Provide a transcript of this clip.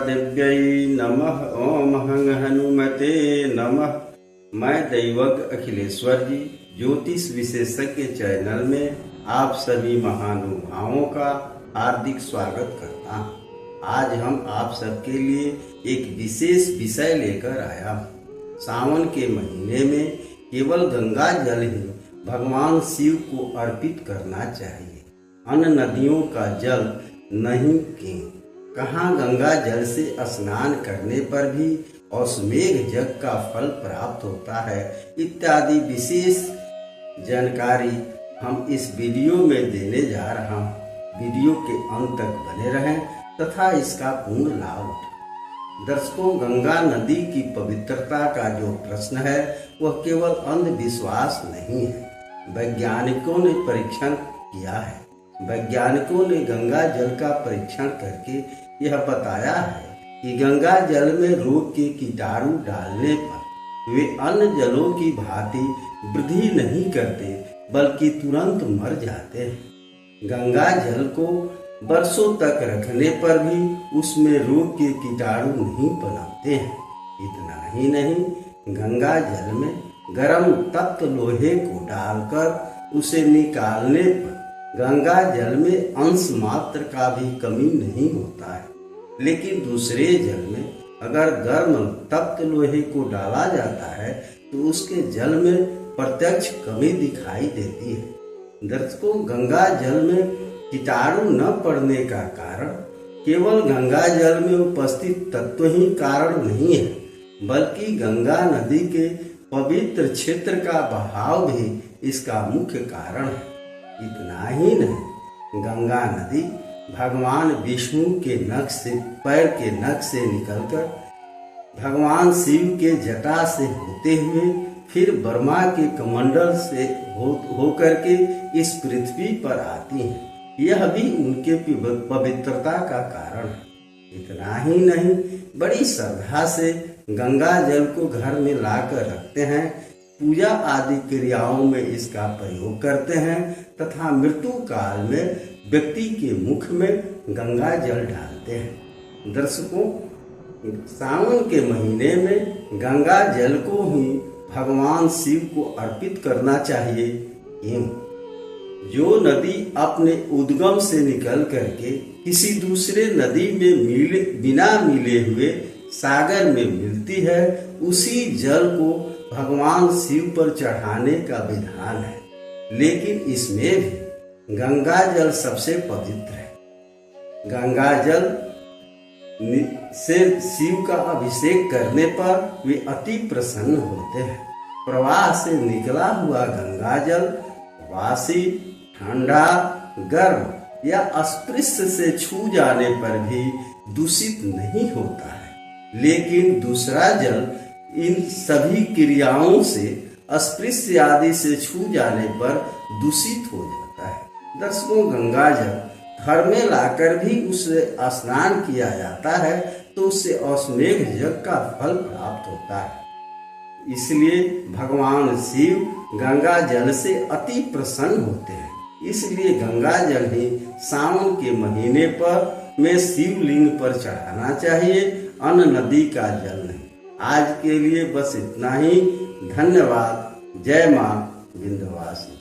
देव्यै नमः। ओम हं हनुमते नमः। मैं दैवज्ञ अखिलेश्वर जी ज्योतिष विशेषज्ञ चैनल में आप सभी महानुभावों का हार्दिक स्वागत करता हूँ। आज हम आप सबके लिए एक विशेष विषय लेकर आया हूँ। सावन के महीने में केवल गंगा जल ही भगवान शिव को अर्पित करना चाहिए। अन्य नदियों का जल नहीं क्यों? कहाँ गंगा जल से स्नान करने पर भी अश्वमेघ यज्ञ का फल प्राप्त होता है, इत्यादि विशेष जानकारी हम इस वीडियो में देने जा रहा हूँ। वीडियो के अंत तक बने रहें तथा इसका पूर्ण लाभ उठाएं। दर्शकों, गंगा नदी की पवित्रता का जो प्रश्न है वह केवल अंधविश्वास नहीं है। वैज्ञानिकों ने परीक्षण किया है। वैज्ञानिकों ने गंगा जल का परीक्षण करके यह बताया है कि गंगा जल में रोग के कीटाणु डालने पर वे अन्य जलों की भांति वृद्धि नहीं करते बल्कि तुरंत मर जाते हैं। गंगा जल को वर्षों तक रखने पर भी उसमें रोग के कीटाणु नहीं पनपते हैं। इतना ही नहीं, गंगा जल में गर्म तप्त लोहे को डालकर उसे निकालने पर गंगा जल में अंश मात्र का भी कमी नहीं होता है। लेकिन दूसरे जल में अगर गर्म तप्त लोहे को डाला जाता है तो उसके जल में प्रत्यक्ष कमी दिखाई देती है। दर्शकों, गंगा जल में कीटाणु न पड़ने का कारण केवल गंगा जल में उपस्थित तत्व ही कारण नहीं है, बल्कि गंगा नदी के पवित्र क्षेत्र का बहाव भी इसका मुख्य कारण है। इतना ही नहीं, गंगा नदी भगवान विष्णु के नख से, पैर के नख से निकलकर भगवान शिव के जटा से होते हुए फिर ब्रह्मा के कमंडल से होकर के इस पृथ्वी पर आती है। यह भी उनके पवित्रता का कारण है। इतना ही नहीं, बड़ी श्रद्धा से गंगा जल को घर में लाकर रखते हैं, पूजा आदि क्रियाओं में इसका प्रयोग करते हैं तथा मृत्यु काल में व्यक्ति के मुख में गंगा जल डालते हैं। दर्शकों, सावन के महीने में गंगा जल को ही भगवान शिव को अर्पित करना चाहिए। क्यों? जो नदी अपने उद्गम से निकल करके किसी दूसरे नदी में बिना मिले हुए सागर में मिलती है, उसी जल को भगवान शिव पर चढ़ाने का विधान है। लेकिन इसमें भी गंगा जल सबसे पवित्र है। गंगा जल से शिव का अभिषेक करने पर वे अति प्रसन्न होते हैं। प्रवाह से निकला हुआ गंगा जल वासी, ठंडा, गर्म या अस्पृश्य से छू जाने पर भी दूषित नहीं होता है। लेकिन दूसरा जल इन सभी क्रियाओं से अस्पृश्य आदि से छू जाने पर दूषित हो जाता है। दर्शकों, गंगा जल घर में लाकर भी उससे स्नान किया जाता है तो उससे अश्वमेघ यज्ञ का फल प्राप्त होता है। इसलिए भगवान शिव गंगा जल से अति प्रसन्न होते हैं। इसलिए गंगा जल ही सावन के महीने पर में शिवलिंग पर चढ़ाना चाहिए, अन्य नदी का जल नहीं। आज के लिए बस इतना ही। धन्यवाद। जय मां विंध्यवासिनी।